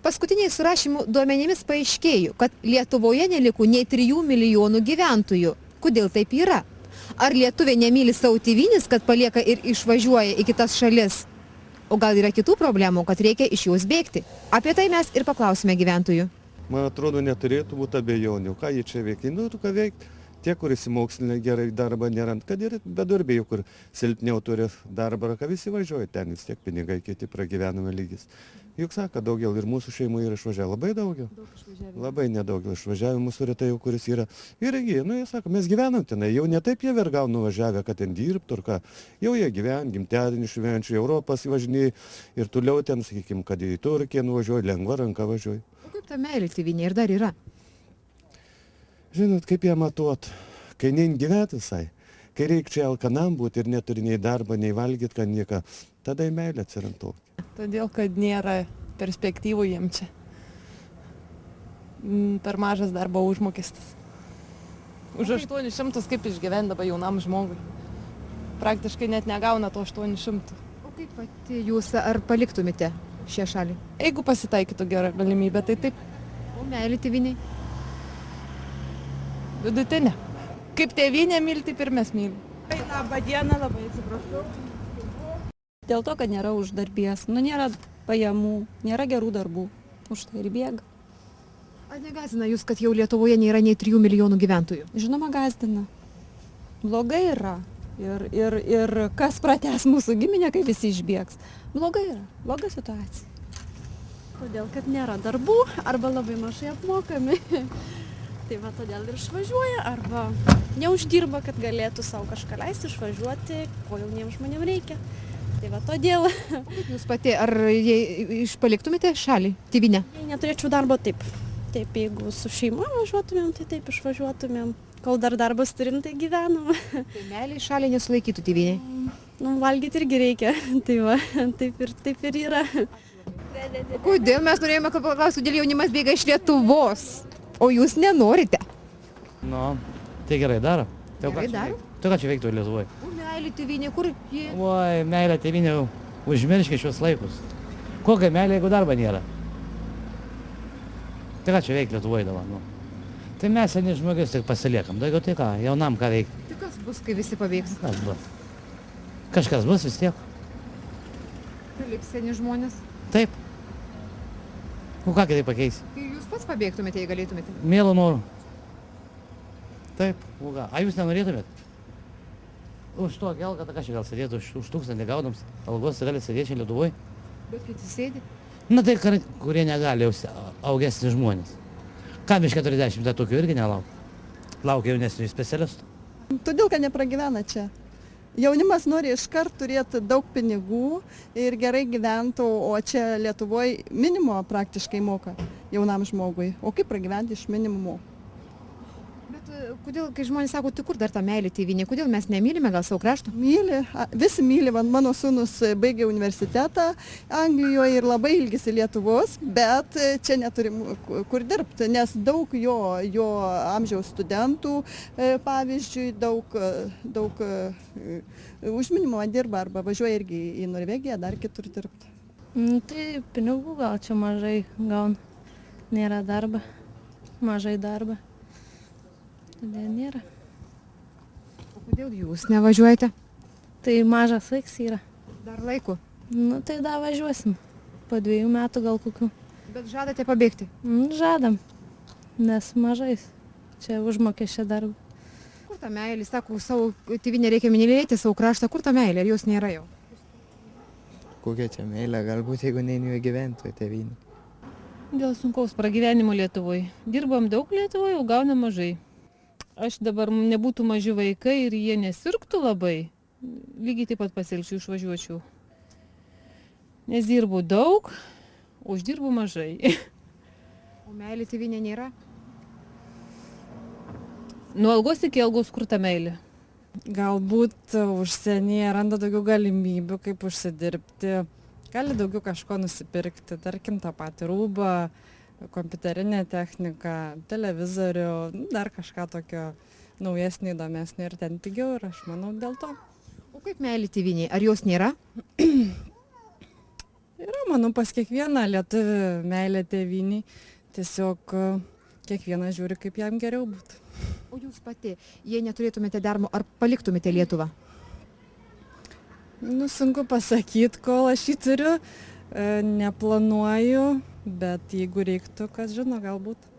Paskutiniai surašymų duomenimis paaiškėjo, kad Lietuvoje neliko nei 3 milijonų gyventojų. Kodėl taip yra? Ar lietuviai nemyli savo tėvynės, kad palieka ir išvažiuoja į kitas šalis? O gal yra kitų problemų, kad reikia iš jos bėgti? Apie tai mes ir paklausime gyventojų. Man atrodo, neturėtų būti abejonių. Ką jie čia veikia? Nu, ką veikti? Tie, kur įsimokslinę gerai darbą nerand, kad ir bedarbėjų, kur silpniau turi darbą, ką visi važiuoja ten, vis tiek pinigai, kiti pragyvename lygis. Juk sako, daugel ir mūsų šeimų yra išvažiavę, labai daugel. Labai nedaugel išvažiavę, mūsų retai jau, kuris yra. Ir jie, nu, jie sako, mes gyvenam tenai, jau ne taip jie vergau nuvažiavę, kad ten dirbtų, ar ką. Jau jie gyven, gimtadienį švenčia, į Europas važinėja ir toliau ten, sakykim, kad į Turkiją nuvažiuoja, lengva ranka važiuoja. O kaip ta meilė tėvynė ir dar yra? Žinot, kaip ją matuot, kai nein gyventi visai, kai reikia čia alkanam būti ir neturi nei darbą, nei valgyti, ką nieką, tada į meilę atsirantų. Todėl, kad nėra perspektyvų jiem čia. Per mažas darbo užmokestis. Už 800 kaip išgyvendavo jaunam žmogui. Praktiškai net negauna to 800. O kaip pati jūs ar paliktumėte šią šalį? Jeigu pasitaikytų gerą galimybę, tai taip. O meilė tėvyniai? Vidutinė. Kaip tėvynė myli, taip ir mes mylim. Labą dieną, labai atsiprašau. Dėl to, kad nėra uždarbies, nėra pajamų, nėra gerų darbų. Už tai ir bėga. Ar negąsdina jūs, kad jau Lietuvoje nėra nei 3 milijonų gyventojų? Žinoma, gąsdina. Blogai yra. Ir kas pratęs mūsų giminę, kai visi išbėgs. Blogai yra. Bloga situacija. Todėl, kad nėra darbų arba labai mažai apmokami. Tai va, todėl ir išvažiuoja arba neuždirba, kad galėtų savo kažką leisti, išvažiuoti, ko jauniems žmonėms reikia. Tai va, todėl. Jūs pati, ar paliktumėte šalį, tėvynę? Jei neturėčiau darbo, taip. Taip, jeigu su šeima važiuotumėm, tai taip išvažiuotumėm. Kol dar darbas turim, tai gyvenam. Tai meilė šalį nesulaikytų tėvynė? Nu, valgyti irgi reikia. Tai va, taip ir yra. Kodėl mes norėjome paklausti, kodėl jaunimas bėga iš Lietuvos? O jūs nenorite? Nu, tai gerai daro. Gerai daro? Tai ką čia veiktų Lietuvoje? O meilė tėvynė, kur ji? Oi, meilė tėvynė, užmirškit šios laikus. Kokia meilė, jeigu darba nėra? Tai ką čia veikti Lietuvoje dabar? Nu. Tai mes seni žmogus tik pasiliekam. Daugiau tai ką, jaunam ką veikti. Tai kas bus, kai visi pabėgs? Kas bus? Kažkas bus vis tiek. Tai liks seni žmonės? Taip. O ką kitaip pakeisi? Tai jūs pats pabėgtumėte, jei galėtumėte? Mielą noriu. Taip, o ką? A jūs nenorėtumėt? Už to gelką, tai ką čia gal sėdėtų, už 1000 gaunams, algos gali sėdėti čia Lietuvoje. Bet kiti sėdi? Na tai, kurie negali augesni žmonės. Kam iš 40, tai tokių irgi nelauk. Laukia jaunesnių specialistų. Todėl, kad nepragyvena čia. Jaunimas nori iškart turėti daug pinigų ir gerai gyventų, o čia Lietuvoje minimumo praktiškai moka jaunam žmogui. O kaip pragyventi iš minimumo? Bet kodėl, kai žmonės sako, tai kur dar ta meilė tėvynė, kodėl mes nemylime gal savo krašto? Myli, visi myli. Mano sūnus baigė universitetą Anglijoje ir labai ilgisi Lietuvos, bet čia neturi kur dirbti, nes daug jo amžiaus studentų, pavyzdžiui, daug už minimumą dirba arba važiuoja irgi į Norvegiją, dar kitur dirbti. Tai pinigų gal čia mažai gauna. Nėra darba, mažai darba. Todėl nėra. O kodėl jūs nevažiuojate? Tai mažas laiks yra. Dar laiko? Nu, tai da važiuosim. Po 2 metų gal kokių. Bet žadate pabėgti? Žadam, nes mažai. Čia užmokesčio darbo. Kur ta meilė? Sako, savo tėvynę reikia mylėti, savo kraštą. Kur ta meilė? Ar jos nėra jau? Kokia čia meilė? Galbūt jeigu neinu gyventojų tėvynį. Dėl sunkaus pragyvenimo Lietuvoje. Dirbam daug Lietuvoje, o gaunam mažai. Aš dabar nebūtų maži vaikai ir jie nesirgtų labai, lygiai taip pat pasielgčiau, išvažiuočiau. Nes dirbu daug, o uždirbu mažai. O meilė tėvynė nėra? Nuo algos iki algos kur ta meilė? Galbūt užsienyje randa daugiau galimybių, kaip užsidirbti, gali daugiau kažko nusipirkti, tarkim tą patį rūbą, kompiuterinę techniką, televizorių, dar kažką tokio naujesnį, įdomesnį ir ten pigiau ir aš manau dėl to. O kaip meilė tėvynei? Ar jos nėra? Yra, manau, pas kiekvieną lietuvį meilė tėvyniai, tiesiog kiekvienas žiūri, kaip jam geriau būtų. O jūs pati, jei neturėtumėte darbo, ar paliktumėte Lietuvą? Nu, sunku pasakyti, kol aš jį turiu, neplanuoju, bet jeigu reiktų, kas žino, galbūt.